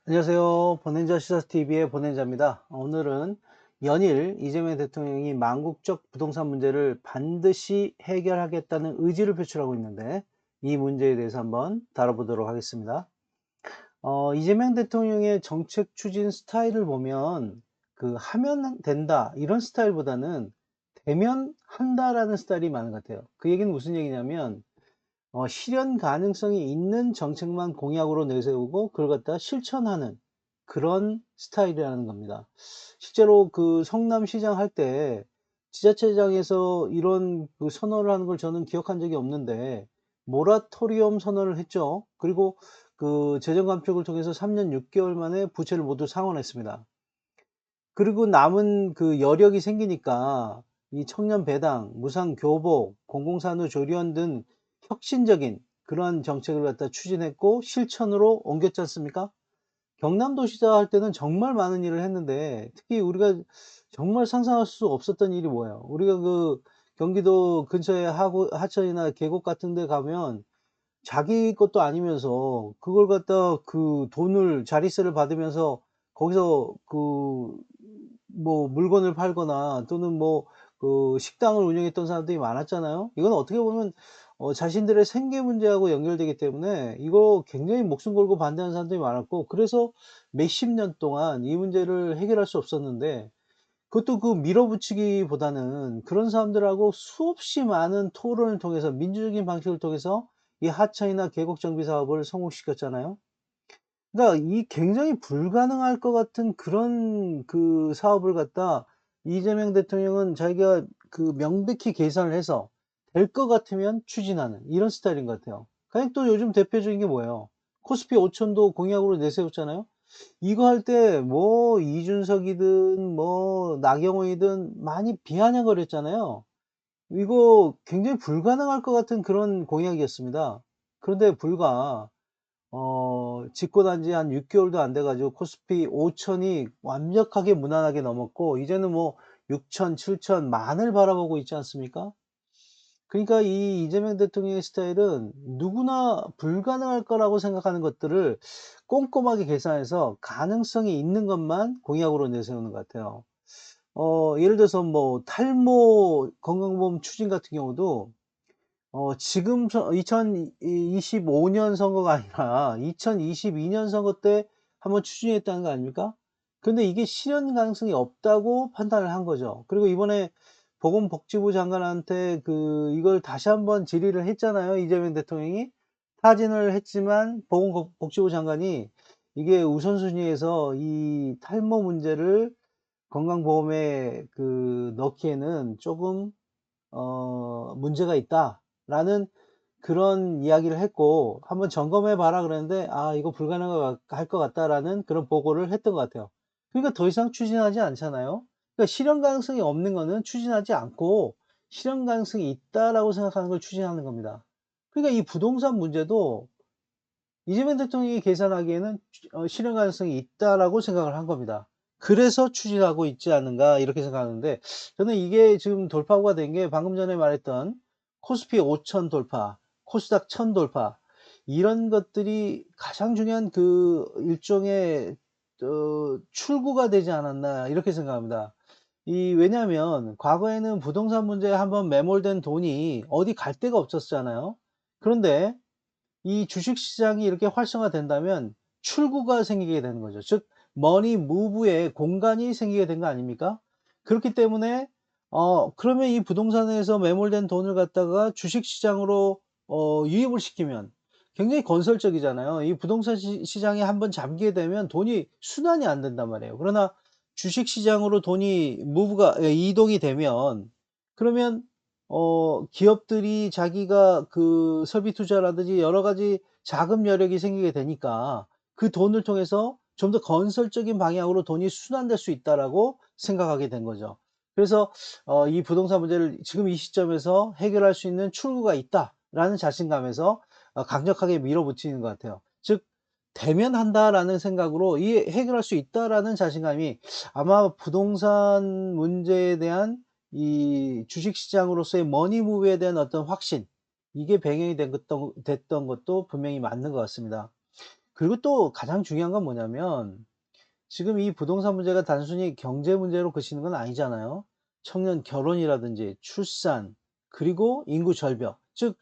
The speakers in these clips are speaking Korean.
안녕하세요. 본행자 시사TV의 본행자입니다. 오늘은 연일 이재명 대통령이 망국적 부동산 문제를 반드시 해결하겠다는 의지를 표출하고 있는데 이 문제에 대해서 한번 다뤄보도록 하겠습니다. 이재명 대통령의 정책 추진 스타일을 보면 하면 된다 이런 스타일보다는 되면 한다라는 스타일이 많은 것 같아요. 그 얘기는 무슨 얘기냐면 실현 가능성이 있는 정책만 공약으로 내세우고 그걸 갖다가 실천하는 그런 스타일이라는 겁니다. 실제로 그 성남시장 할 때 지자체장에서 이런 선언을 하는 걸 저는 기억한 적이 없는데 모라토리엄 선언을 했죠. 그리고 그 재정 감축을 통해서 3년 6개월 만에 부채를 모두 상환했습니다. 그리고 남은 그 여력이 생기니까 이 청년 배당, 무상 교복, 공공산후 조리원 등 혁신적인 그러한 정책을 갖다 추진했고 실천으로 옮겼지 않습니까? 경남도시사 할 때는 정말 많은 일을 했는데 특히 우리가 정말 상상할 수 없었던 일이 뭐예요? 우리가 그 경기도 근처에 하천이나 계곡 같은 데 가면 자기 것도 아니면서 그걸 갖다 그 돈을 자릿세를 받으면서 거기서 뭐 물건을 팔거나 또는 뭐 식당을 운영했던 사람들이 많았잖아요. 이건 어떻게 보면 자신들의 생계 문제하고 연결되기 때문에 이거 굉장히 목숨 걸고 반대하는 사람들이 많았고 그래서 몇십 년 동안 이 문제를 해결할 수 없었는데 그것도 밀어붙이기보다는 그런 사람들하고 수없이 많은 토론을 통해서 민주적인 방식을 통해서 이 하천이나 계곡 정비 사업을 성공시켰잖아요. 그러니까 이 굉장히 불가능할 것 같은 그런 사업을 갖다 이재명 대통령은 자기가 명백히 계산을 해서 될 것 같으면 추진하는 이런 스타일인 것 같아요. 그냥 또 요즘 대표적인 게 뭐예요? 코스피 5천도 공약으로 내세웠잖아요. 이거 할 때 뭐 이준석이든 뭐 나경원이든 많이 비아냥거렸잖아요. 이거 굉장히 불가능할 것 같은 그런 공약이었습니다. 그런데 불과 집권 한 지 한 6 개월도 안 돼 가지고 코스피 5천이 완벽하게 무난하게 넘었고 이제는 뭐 6천, 7천 만을 바라보고 있지 않습니까? 그러니까 이 이재명 대통령의 스타일은 누구나 불가능할 거라고 생각하는 것들을 꼼꼼하게 계산해서 가능성이 있는 것만 공약으로 내세우는 것 같아요. 예를 들어서 뭐 탈모 건강보험 추진 같은 경우도 지금 2025년 선거가 아니라 2022년 선거 때 한번 추진했다는 거 아닙니까? 근데 이게 실현 가능성이 없다고 판단을 한 거죠. 그리고 이번에 보건복지부 장관한테 이걸 다시 한번 질의를 했잖아요, 이재명 대통령이. 타진을 했지만 보건복지부 장관이 이게 우선순위에서 이 탈모 문제를 건강보험에 넣기에는 조금 문제가 있다라는 그런 이야기를 했고 한번 점검해 봐라 그랬는데 이거 불가능할 것 같다라는 그런 보고를 했던 것 같아요. 그러니까 더 이상 추진하지 않잖아요. 그러니까 실현 가능성이 없는 거는 추진하지 않고 실현 가능성이 있다라고 생각하는 걸 추진하는 겁니다. 그러니까 이 부동산 문제도 이재명 대통령이 계산하기에는 실현 가능성이 있다라고 생각을 한 겁니다. 그래서 추진하고 있지 않은가 이렇게 생각하는데 저는 이게 지금 돌파구가 된 게 방금 전에 말했던 코스피 5천 돌파, 코스닥 1000 돌파 이런 것들이 가장 중요한 일종의 출구가 되지 않았나 이렇게 생각합니다. 왜냐하면 과거에는 부동산 문제에 한번 매몰된 돈이 어디 갈 데가 없었잖아요. 그런데 이 주식시장이 이렇게 활성화된다면 출구가 생기게 되는 거죠. 즉 머니 무브의 공간이 생기게 된 거 아닙니까? 그렇기 때문에 그러면 이 부동산에서 매몰된 돈을 갖다가 주식시장으로 유입을 시키면 굉장히 건설적이잖아요. 이 부동산 시장이 한번 잠기게 되면 돈이 순환이 안 된단 말이에요. 그러나 주식시장으로 돈이 이동이 되면 그러면 기업들이 자기가 설비 투자라든지 여러 가지 자금 여력이 생기게 되니까 그 돈을 통해서 좀 더 건설적인 방향으로 돈이 순환될 수 있다라고 생각하게 된 거죠. 그래서 이 부동산 문제를 지금 이 시점에서 해결할 수 있는 출구가 있다라는 자신감에서 강력하게 밀어붙이는 것 같아요. 즉 되면 한다라는 생각으로 이 해결할 수 있다라는 자신감이 아마 부동산 문제에 대한 이 주식시장으로서의 머니무브에 대한 어떤 확신 이게 배경이 됐던 것도 분명히 맞는 것 같습니다. 그리고 또 가장 중요한 건 뭐냐면 지금 이 부동산 문제가 단순히 경제 문제로 그치는 건 아니잖아요. 청년 결혼이라든지 출산 그리고 인구 절벽. 즉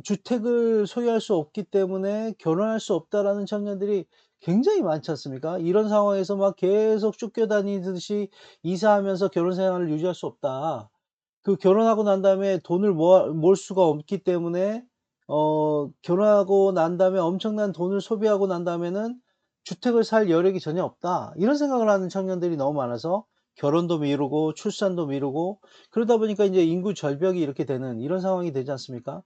주택을 소유할 수 없기 때문에 결혼할 수 없다라는 청년들이 굉장히 많지 않습니까? 이런 상황에서 막 계속 쫓겨다니듯이 이사하면서 결혼 생활을 유지할 수 없다. 그 결혼하고 난 다음에 돈을 모을 수가 없기 때문에 결혼하고 난 다음에 엄청난 돈을 소비하고 난 다음에는 '주택을 살 여력이 전혀 없다.' 이런 생각을 하는 청년들이 너무 많아서 결혼도 미루고 출산도 미루고 그러다 보니까 인제 인구 절벽이 이렇게 되는 이런 상황이 되지 않습니까?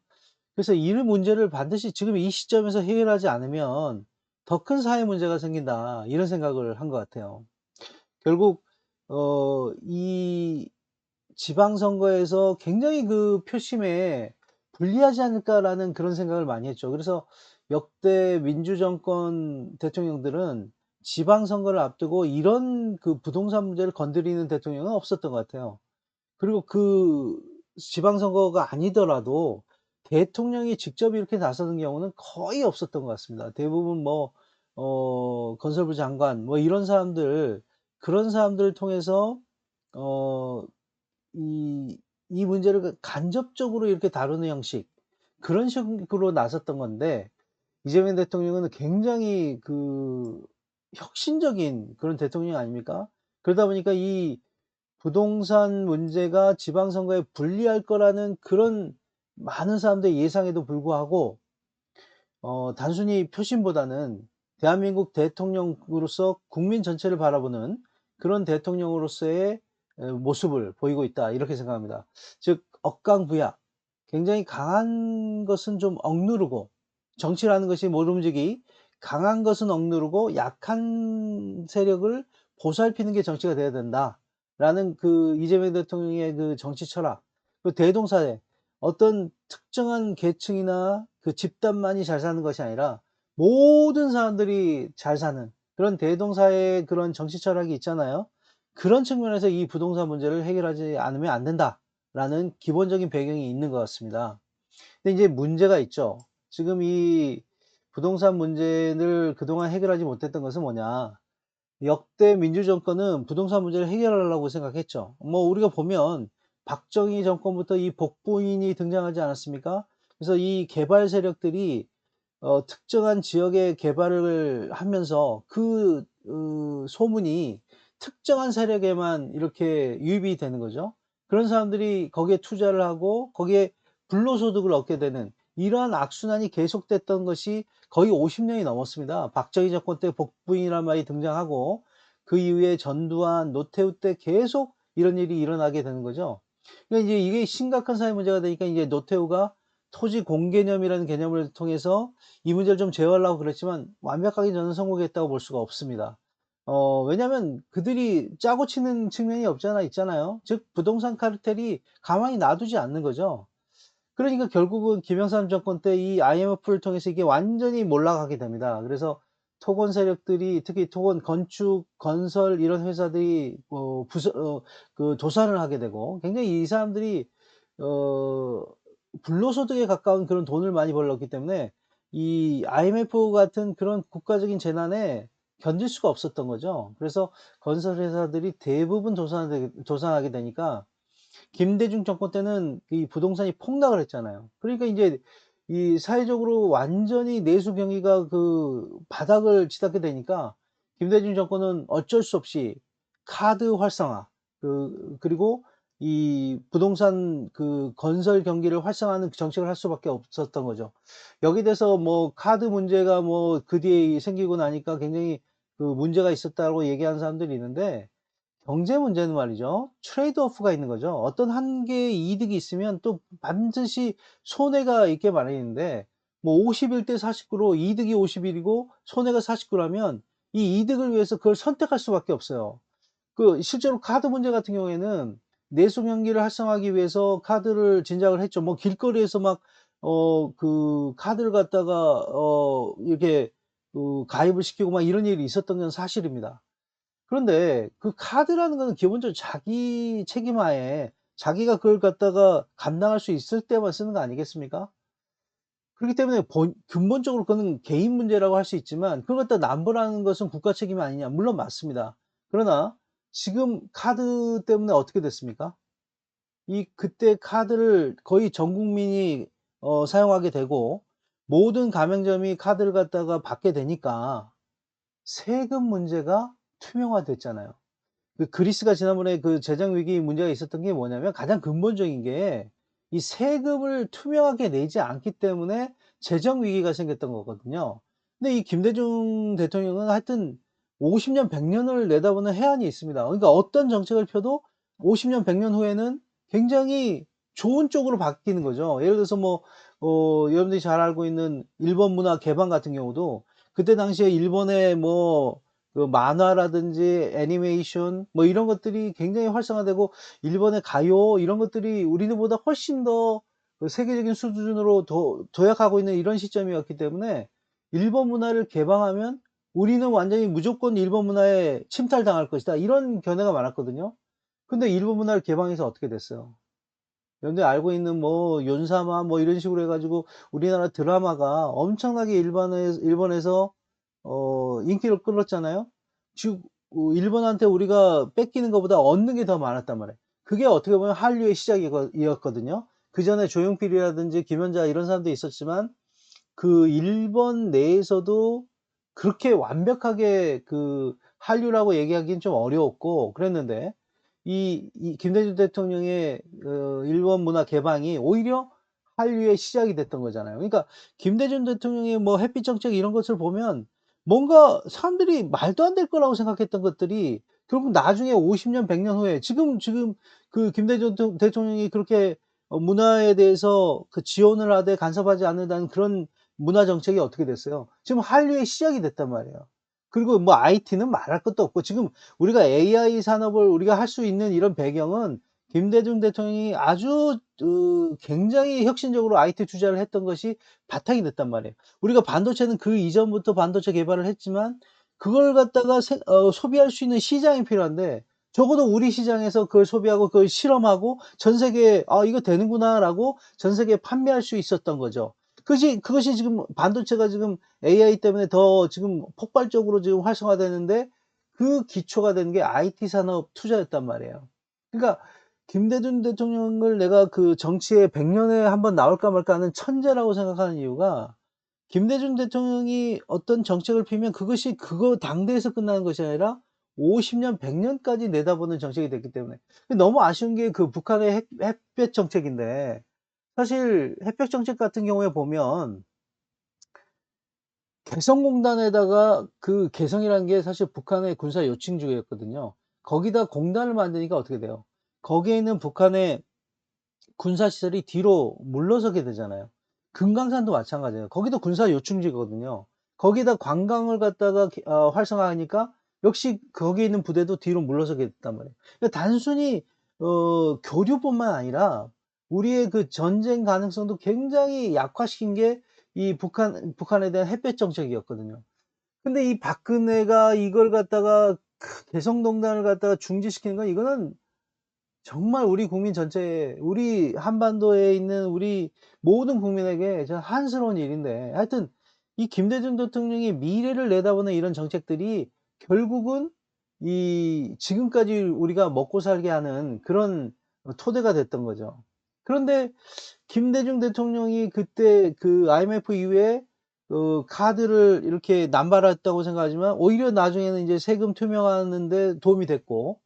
그래서 이 문제를 반드시 지금 이 시점에서 해결하지 않으면 '더 큰 사회 문제가 생긴다.' 이런 생각을 한 것 같아요. 결국 이 지방선거에서 굉장히 그 표심에 불리하지 않을까라는 그런 생각을 많이 했죠. 그래서 역대 민주정권 대통령들은 지방선거를 앞두고 이런 그 부동산 문제를 건드리는 대통령은 없었던 것 같아요. 그리고 그 지방선거가 아니더라도 대통령이 직접 이렇게 나서는 경우는 거의 없었던 것 같습니다. 대부분 뭐 건설부 장관 뭐 이런 사람들 그런 사람들을 통해서 어 이 문제를 간접적으로 이렇게 다루는 형식 그런 식으로 나섰던 건데 이재명 대통령은 굉장히 그 혁신적인 그런 대통령 아닙니까? 그러다 보니까 이 부동산 문제가 지방선거에 불리할 거라는 그런 많은 사람들의 예상에도 불구하고 단순히 표심보다는 대한민국 대통령으로서 국민 전체를 바라보는 그런 대통령으로서의 모습을 보이고 있다 이렇게 생각합니다. 즉 억강부약 굉장히 강한 것은 좀 억누르고 정치라는 것이 모름지기 강한 것은 억누르고 약한 세력을 보살피는 게 정치가 돼야 된다라는 그 이재명 대통령의 그 정치 철학 그 대동사회 어떤 특정한 계층이나 그 집단만이 잘 사는 것이 아니라 모든 사람들이 잘 사는 그런 대동사회의 그런 정치 철학이 있잖아요. 그런 측면에서 이 부동산 문제를 해결하지 않으면 안 된다라는 기본적인 배경이 있는 것 같습니다. 근데 이제 문제가 있죠. 지금 이 부동산 문제를 그동안 해결하지 못했던 것은 뭐냐. 역대 민주정권은 부동산 문제를 해결하려고 생각했죠. 뭐 우리가 보면 박정희 정권부터 이 복부인이 등장하지 않았습니까? 그래서 이 개발 세력들이 특정한 지역의 개발을 하면서 그 소문이 특정한 세력에만 이렇게 유입이 되는 거죠. 그런 사람들이 거기에 투자를 하고 거기에 불로소득을 얻게 되는 이러한 악순환이 계속됐던 것이 거의 50 년이 넘었습니다. 박정희 정권 때 복부인이라는 말이 등장하고 그 이후에 전두환, 노태우 때 계속 이런 일이 일어나게 되는 거죠. 그러니까 이제 이게 심각한 사회 문제가 되니까 이제 노태우가 토지 공개념이라는 개념을 통해서 이 문제를 좀 제어하려고 그랬지만 완벽하게 저는 성공했다고 볼 수가 없습니다. 왜냐하면 그들이 짜고 치는 측면이 없지 않아 있잖아요. 즉 부동산 카르텔이 가만히 놔두지 않는 거죠. 그러니까 결국은 김영삼 정권 때 이 IMF를 통해서 이게 완전히 몰락하게 됩니다. 그래서 토건 세력들이 특히 토건 건축, 건설 이런 회사들이 그 도산을 하게 되고 굉장히 이 사람들이 어 불로소득에 가까운 그런 돈을 많이 벌었기 때문에 이 IMF 같은 그런 국가적인 재난에 견딜 수가 없었던 거죠. 그래서 건설 회사들이 대부분 도산하게 되니까 김대중 정권 때는 이 부동산이 폭락을 했잖아요. 그러니까 인제 이 사회적으로 완전히 내수 경기가 그 바닥을 치닫게 되니까 김대중 정권은 어쩔 수 없이 카드 활성화 그리고 이 부동산 그 건설 경기를 활성화하는 그 정책을 할 수밖에 없었던 거죠. 여기에 대해서 뭐 카드 문제가 뭐 그 뒤에 생기고 나니까 굉장히 그 문제가 있었다고 얘기하는 사람들이 있는데 경제 문제는 말이죠. 트레이드 오프가 있는 거죠. 어떤 한 개의 이득이 있으면 또 반드시 손해가 있게 마련인데 뭐 51대 49로 이득이 51 이고 손해가 49 라면 이 이득을 위해서 그걸 선택할 수밖에 없어요. 그 실제로 카드 문제 같은 경우에는 내수 경기를 활성화하기 위해서 카드를 진작을 했죠. 뭐 길거리에서 막 그 카드를 갖다가 이렇게 그 가입을 시키고 막 이런 일이 있었던 건 사실입니다. 그런데 그 카드라는 거는 기본적으로 자기 책임하에 자기가 그걸 갖다가 감당할 수 있을 때만 쓰는 거 아니겠습니까? 그렇기 때문에 근본적으로 그거는 개인 문제라고 할 수 있지만 그걸 갖다 남불하는 것은 국가 책임이 아니냐. 물론 맞습니다. 그러나 지금 카드 때문에 어떻게 됐습니까? 그때 카드를 거의 전 국민이 사용하게 되고 모든 가맹점이 카드를 갖다가 받게 되니까 세금 문제가 투명화됐잖아요. 그리스가 지난번에 그 재정 위기 문제가 있었던 게 뭐냐면 가장 근본적인 게 이 세금을 투명하게 내지 않기 때문에 재정 위기가 생겼던 거거든요. 근데 이 김대중 대통령은 하여튼 50 년, 100 년을 내다보는 해안이 있습니다. 그러니까 어떤 정책을 펴도 50 년, 100년 후에는 굉장히 좋은 쪽으로 바뀌는 거죠. 예를 들어서 뭐 여러분들이 잘 알고 있는 일본 문화 개방 같은 경우도 그때 당시에 일본의 뭐 그 만화라든지 애니메이션 뭐 이런 것들이 굉장히 활성화되고 일본의 가요 이런 것들이 우리들보다 훨씬 더 그 세계적인 수준으로 도약하고 있는 이런 시점이었기 때문에 일본 문화를 개방하면 우리는 완전히 무조건 일본 문화에 침탈당할 것이다. 이런 견해가 많았거든요. 근데 일본 문화를 개방해서 어떻게 됐어요? 여러분들이 알고 있는 뭐 연사마 뭐 이런 식으로 해 가지고 우리나라 드라마가 엄청나게 일본에서 인기를 끌었잖아요. 즉 일본한테 우리가 뺏기는 것보다 얻는 게 더 많았단 말이에요. 그게 어떻게 보면 한류의 이었거든요. 그전에 조용필이라든지 김연자 이런 사람도 있었지만 그 일본 내에서도 그렇게 완벽하게 그 한류라고 얘기하기는 좀 어려웠고 그랬는데 김대중 대통령의 일본 문화 개방이 오히려 한류의 시작이 됐던 거잖아요. 그러니까 김대중 대통령의 뭐 햇빛 정책 이런 것을 보면 뭔가 사람들이 말도 안 될 거라고 생각했던 것들이 결국 나중에 50 년, 100년 후에 지금 그 김대중 대통령이 그렇게 문화에 대해서 그 지원을 하되 간섭하지 않는다는 그런 문화 정책이 어떻게 됐어요? 지금 한류의 시작이 됐단 말이에요. 그리고 뭐 IT는 말할 것도 없고 지금 우리가 AI 산업을 우리가 할 수 있는 이런 배경은 김대중 대통령이 아주 굉장히 혁신적으로 IT 투자를 했던 것이 바탕이 됐단 말이에요. 우리가 반도체는 그 이전부터 반도체 개발을 했지만 그걸 갖다가 소비할 수 있는 시장이 필요한데 적어도 우리 시장에서 그걸 소비하고 그걸 실험하고 전 세계에 '아 이거 되는구나.'라고 전 세계에 판매할 수 있었던 거죠. 그것이 지금 반도체가 지금 AI 때문에 더 지금 폭발적으로 지금 활성화되는데 그 기초가 된 게 IT 산업 투자였단 말이에요. 그러니까 김대중 대통령을 내가 그 정치에 100 년에 한번 나올까 말까 하는 천재라고 생각하는 이유가 김대중 대통령이 어떤 정책을 피면 그것이 그거 당대에서 끝나는 것이 아니라 50 년, 100 년까지 내다보는 정책이 됐기 때문에. 너무 아쉬운 게 그 북한의 햇볕 정책인데 사실 햇볕 정책 같은 경우에 보면 개성공단에다가 그 개성이라는 게 사실 북한의 군사 요충지였거든요. 거기다 공단을 만드니까 어떻게 돼요? 거기에 있는 북한의 군사 시설이 뒤로 물러서게 되잖아요. 금강산도 마찬가지예요. 거기도 군사 요충지거든요. 거기다 관광을 갖다가 활성화하니까 역시 거기에 있는 부대도 뒤로 물러서게 됐단 말이에요. 그러니까 단순히 교류뿐만 아니라 우리의 그 전쟁 가능성도 굉장히 약화시킨 게 이 북한에 대한 햇볕 정책이었거든요. 근데 이 박근혜가 이걸 갖다가 개성공단을 갖다가 중지시키는 건 이거는 정말 우리 국민 전체에 우리 한반도에 있는 우리 모든 국민에게 저 한스러운 일인데 하여튼 이 김대중 대통령이 미래를 내다보는 이런 정책들이 결국은 이 지금까지 우리가 먹고 살게 하는 그런 토대가 됐던 거죠. 그런데 김대중 대통령이 그때 그 IMF 이후에 카드를 이렇게 남발했다고 생각하지만 오히려 나중에는 이제 세금 투명하는 데 도움이 됐고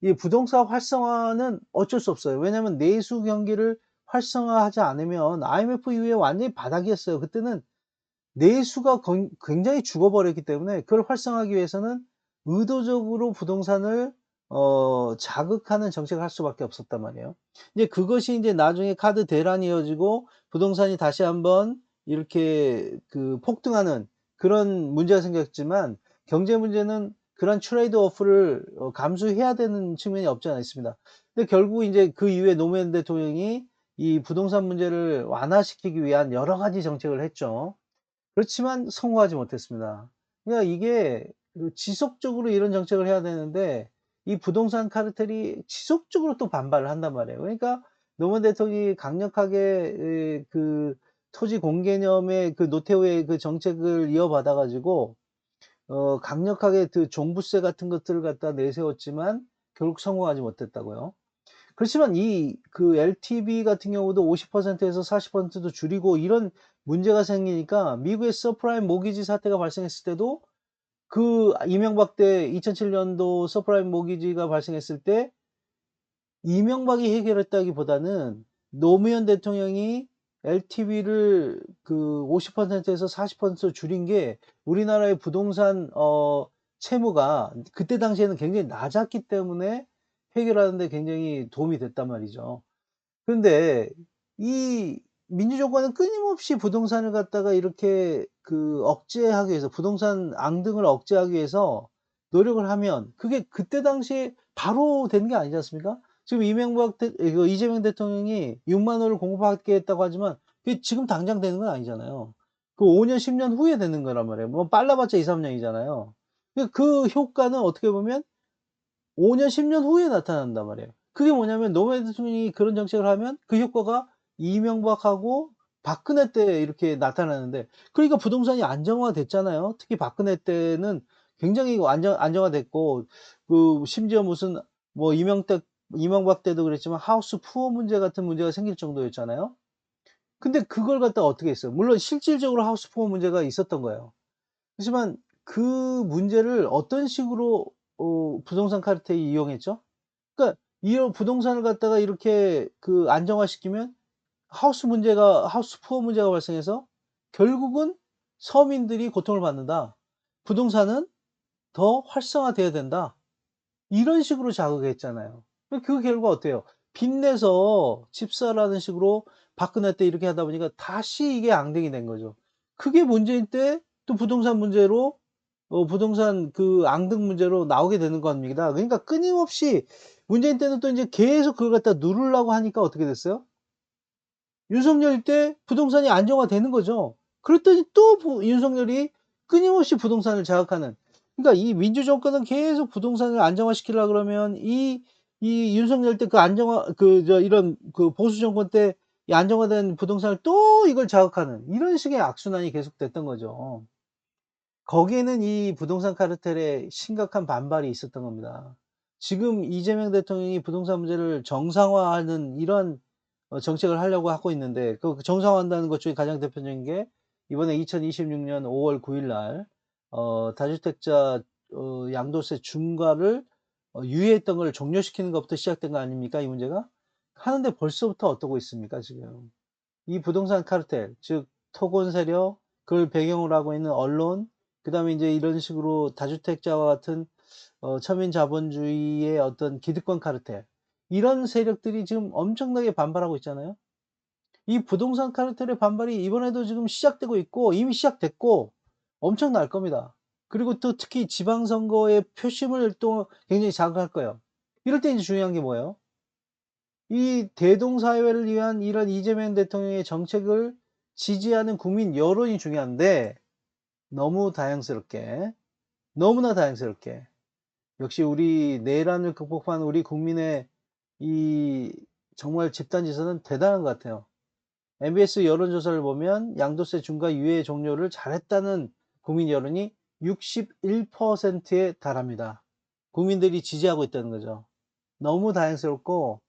이 부동산 활성화는 어쩔 수 없어요. 왜냐하면 내수 경기를 활성화하지 않으면 IMF 이후에 완전히 바닥이었어요. 그때는 내수가 굉장히 죽어버렸기 때문에 그걸 활성화하기 위해서는 의도적으로 부동산을 자극하는 정책을 할 수밖에 없었단 말이에요. 이제 그것이 인제 나중에 카드 대란이 이어지고 부동산이 다시 한번 이렇게 그 폭등하는 그런 문제가 생겼지만 경제 문제는 그런 트레이드 오프를 감수해야 되는 측면이 없지 않아 있습니다. 근데 결국 인제 그 이후에 노무현 대통령이 이 부동산 문제를 완화시키기 위한 여러 가지 정책을 했죠. 그렇지만 성공하지 못했습니다. 그러니까 이게 지속적으로 이런 정책을 해야 되는데 이 부동산 카르텔이 지속적으로 또 반발을 한단 말이에요. 그러니까 노무현 대통령이 강력하게 토지 공개념의 그 노태우의 그 정책을 이어받아 가지고 강력하게 그 종부세 같은 것들을 갖다 내세웠지만 결국 성공하지 못했다고요. 그렇지만 이 그 LTV 같은 경우도 50% 에서 40%도 줄이고 이런 문제가 생기니까 미국의 서프라임 모기지 사태가 발생했을 때도 그 이명박 때 2007 년도 서프라임 모기지가 발생했을 때 이명박이 해결했다기보다는 노무현 대통령이 LTV를 그 50% 에서 40% 줄인 게 우리나라의 부동산 채무가 그때 당시에는 굉장히 낮았기 때문에 해결하는 데 굉장히 도움이 됐단 말이죠. 그런데 이 민주정권은 끊임없이 부동산을 갖다가 이렇게 그 억제하기 위해서 부동산 앙등을 억제하기 위해서 노력을 하면 그게 그때 당시에 바로 되는 게 아니지 않습니까? 지금 이재명 대통령이 6만 원을 공급하겠다고 하지만 그게 지금 당장 되는 건 아니잖아요. 그 5년 10년 후에 되는 거란 말이에요. 뭐 빨라봤자 2-3 년이잖아요. 그 효과는 어떻게 보면 5 년 10년 후에 나타난단 말이에요. 그게 뭐냐면 노무현 대통령이 그런 정책을 하면 그 효과가 이명박하고 박근혜 때 이렇게 나타나는데 그러니까 부동산이 안정화됐잖아요. 특히 박근혜 때는 굉장히 안정화됐고 그 심지어 무슨 뭐 이명박 때도 그랬지만 하우스 푸어 문제 같은 문제가 생길 정도였잖아요. 근데 그걸 갖다가 어떻게 했어요? 물론 실질적으로 하우스 푸어 문제가 있었던 거예요. 하지만 그 문제를 어떤 식으로 부동산 카르텔이 이용했죠? 그러니까 이 부동산을 갖다가 이렇게 그 안정화시키면 하우스 푸어 문제가 발생해서 결국은 서민들이 고통을 받는다. 부동산은 더 활성화돼야 된다. 이런 식으로 자극했잖아요. 그 결과 어때요? 빚내서 집사라는 식으로 박근혜 때 이렇게 하다 보니까 다시 이게 앙등이 된 거죠. 그게 문제인 때 또 부동산 문제로 부동산 그 앙등 문제로 나오게 되는 겁니다. 그러니까 끊임없이 문재인 때는 또 인제 계속 그걸 갖다 누르려고 하니까 어떻게 됐어요? 윤석열 때 부동산이 안정화되는 거죠. 그랬더니 또 윤석열이 끊임없이 부동산을 자극하는 그러니까 이 민주정권은 계속 부동산을 안정화시키려 그러면 이 윤석열 때 그 이런 그 보수 정권 때 이 안정화된 부동산을 또 이걸 자극하는 이런 식의 악순환이 계속됐던 거죠. 거기에는 이 부동산 카르텔의 심각한 반발이 있었던 겁니다. 지금 이재명 대통령이 부동산 문제를 정상화하는 이런 정책을 하려고 하고 있는데 그 정상화한다는 것 중에 가장 대표적인 게 이번에 2026년 5월 9일 날 다주택자 양도세 중과를 유예했던 걸 종료시키는 것부터 시작된 거 아닙니까, 이 문제가? 하는데 벌써부터 어떠고 있습니까, 지금. 이 부동산 카르텔 즉 토건 세력 그걸 배경으로 하고 있는 언론 그다음에 인제 이런 식으로 다주택자와 같은 서민 자본주의의 어떤 기득권 카르텔 이런 세력들이 지금 엄청나게 반발하고 있잖아요. 이 부동산 카르텔의 반발이 이번에도 지금 시작되고 있고 이미 시작됐고 엄청날 겁니다. 그리고 또 특히 지방선거의 표심을 또 굉장히 자극할 거예요. 이럴 때 인제 중요한 게 뭐예요? 이 대동사회를 위한 이런 이재명 대통령의 정책을 지지하는 국민 여론이 중요한데 너무 다양스럽게 너무나 다양스럽게 역시 우리 내란을 극복한 우리 국민의 이 정말 집단지성은 대단한 것 같아요. MBS 여론조사를 보면 양도세 중과 유예 종료를 잘했다는 국민 여론이 61%에 달합니다. 국민들이 지지하고 있다는 거죠. 너무 다양스럽고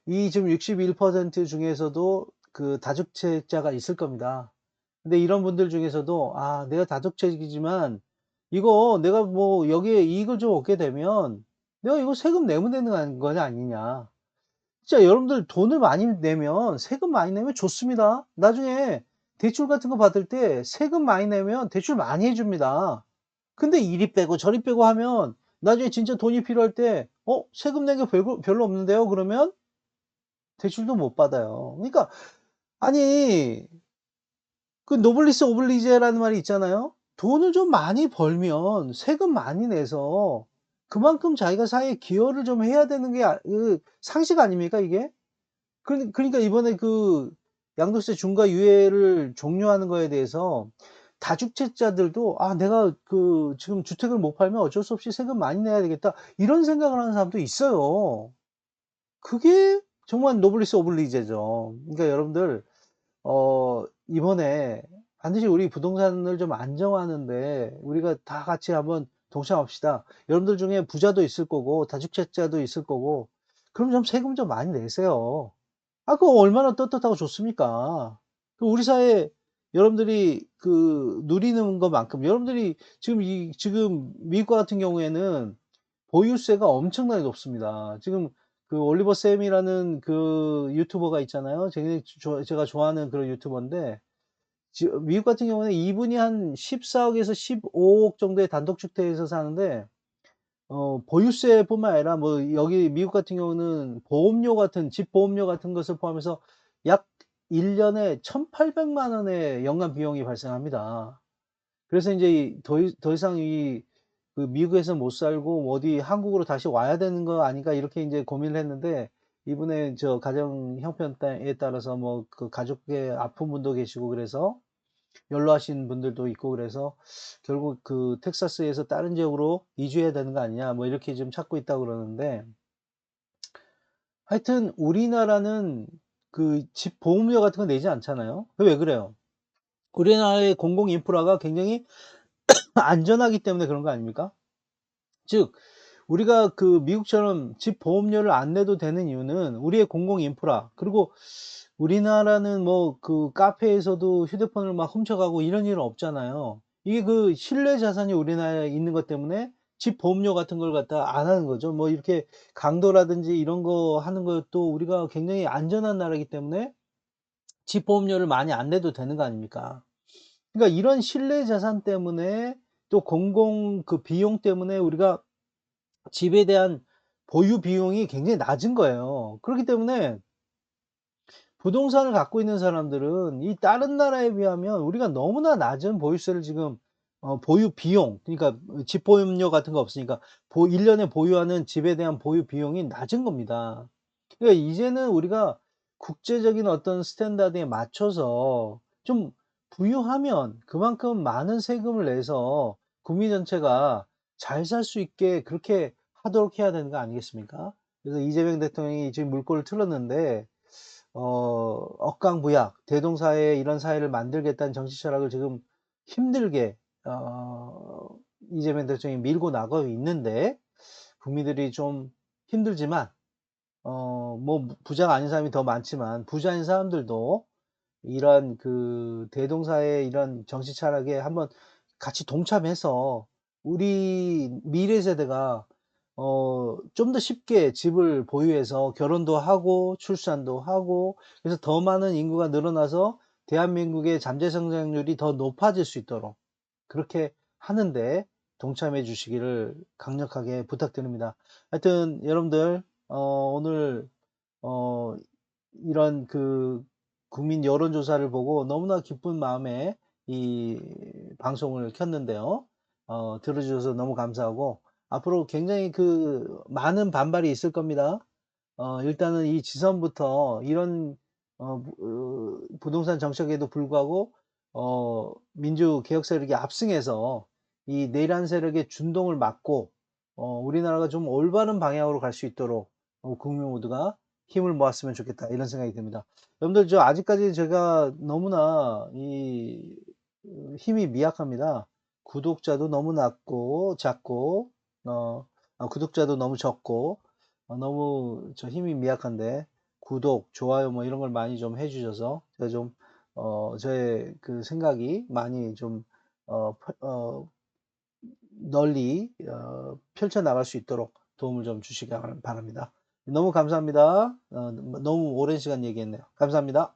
이 지금 61% 중에서도 그 다주택자가 있을 겁니다. 근데 이런 분들 중에서도 '아 내가 다주택이지만 이거 내가 뭐 여기에 이익을 좀 얻게 되면 내가 이거 세금 내면 되는 거 아니냐.' 진짜 여러분들 돈을 많이 내면 세금 많이 내면 좋습니다. 나중에 대출 같은 거 받을 때 세금 많이 내면 대출 많이 해 줍니다. 근데 이리 빼고 저리 빼고 하면 나중에 진짜 돈이 필요할 때 세금 낸 게 별로 없는데요." 그러면 대출도 못 받아요. 그러니까 아니 그 노블리스 오블리제라는 말이 있잖아요. 돈을 좀 많이 벌면 세금 많이 내서 그만큼 자기가 사회에 기여를 좀 해야 되는 게 그 상식 아닙니까 이게? 그러니까 이번에 그 양도세 중과 유예를 종료하는 거에 대해서 다주택자들도 '아 내가 그 지금 주택을 못 팔면 어쩔 수 없이 세금 많이 내야 되겠다.' 이런 생각을 하는 사람도 있어요. 그게 정말 노블리스 오블리제죠. 그러니까 여러분들 어 이번에 반드시 우리 부동산을 좀 안정화하는데 우리가 다 같이 한번 동참합시다. 여러분들 중에 부자도 있을 거고 다주택자도 있을 거고 그럼 좀 세금 좀 많이 내세요. 아 그거 얼마나 떳떳하고 좋습니까? 그 우리 사회에 여러분들이 그 누리는 것만큼 여러분들이 지금 미국 같은 경우에는 보유세가 엄청나게 높습니다. 지금 그 올리버 쌤이라는 그 유튜버가 있잖아요. 제가 좋아하는 그런 유튜버인데 미국 같은 경우는 이분이 한 14억에서 15억 정도의 단독주택에서 사는데 보유세뿐만 아니라 뭐 여기 미국 같은 경우는 보험료 같은 집 보험료 같은 것을 포함해서 약 1 년에 1,800만 원의 연간 비용이 발생합니다. 그래서 인제 더 이상 그 미국에서 못 살고 뭐 어디 한국으로 다시 와야 되는 거 아닌가 이렇게 인제 고민을 했는데 이분의 가정 형편에 따라서 뭐 그 가족의 아픈 분도 계시고 그래서 연로하신 분들도 있고 그래서 결국 그 텍사스에서 다른 지역으로 이주해야 되는 거 아니냐 뭐 이렇게 지금 찾고 있다고 그러는데 하여튼 우리나라는 그 집 보험료 같은 거 내지 않잖아요. 왜 그래요? 우리나라의 공공 인프라가 굉장히 안전하기 때문에 그런 거 아닙니까? 즉 우리가 그 미국처럼 집 보험료를 안 내도 되는 이유는 우리의 공공 인프라 그리고 우리나라는 뭐 그 카페에서도 휴대폰을 막 훔쳐가고 이런 일은 없잖아요. 이게 그 실내 자산이 우리나라에 있는 것 때문에 집 보험료 같은 걸 갖다 안 하는 거죠. 뭐 이렇게 강도라든지 이런 거 하는 것도 우리가 굉장히 안전한 나라이기 때문에 집 보험료를 많이 안 내도 되는 거 아닙니까? 그러니까 이런 실내 자산 때문에 또 공공 그 비용 때문에 우리가 집에 대한 보유 비용이 굉장히 낮은 거예요. 그렇기 때문에 부동산을 갖고 있는 사람들은 이 다른 나라에 비하면 우리가 너무나 낮은 보유세를 지금 보유 비용 그러니까 집 보험료 같은 거 없으니까 1 년에 보유하는 집에 대한 보유 비용이 낮은 겁니다. 그러니까 이제는 우리가 국제적인 어떤 스탠다드에 맞춰서 좀 부유하면 그만큼 많은 세금을 내서 국민 전체가 잘 살 수 있게 그렇게 하도록 해야 되는 거 아니겠습니까? 그래서 이재명 대통령이 지금 물꼬를 틀었는데 억강부약, 대동사회 이런 사회를 만들겠다는 정치 철학을 지금 힘들게 어 이재명 대통령이 밀고 나가고 있는데 국민들이 좀 힘들지만 뭐 부자가 아닌 사람이 더 많지만 부자인 사람들도 이런 그 대동사의 이런 정치 철학에 한번 같이 동참해서 우리 미래 세대가 좀 더 쉽게 집을 보유해서 결혼도 하고 출산도 하고 그래서 더 많은 인구가 늘어나서 대한민국의 잠재 성장률이 더 높아질 수 있도록 그렇게 하는데 동참해 주시기를 강력하게 부탁드립니다. 하여튼 여러분들 오늘 어 이런 그 국민 여론조사를 보고 너무나 기쁜 마음에 이 방송을 켰는데요. 들어주셔서 너무 감사하고 앞으로 굉장히 그 많은 반발이 있을 겁니다. 일단은 이 지선부터 이런 부동산 정책에도 불구하고 민주개혁 세력이 압승해서 이 내란 세력의 준동을 막고 우리나라가 좀 올바른 방향으로 갈 수 있도록 국민 모두가 힘을 모았으면 좋겠다 이런 생각이 듭니다. 여러분들 아직까지 제가 너무나 힘이 미약합니다. 구독자도 너무 작고 구독자도 너무 적고 너무 힘이 미약한데 구독, 좋아요 뭐 이런 걸 많이 좀 해주셔서 제가 좀 저의 그 생각이 많이 좀 널리 펼쳐 나갈 수 있도록 도움을 좀 주시기 바랍니다. 너무 감사합니다. 너무 오랜 시간 얘기했네요. 감사합니다.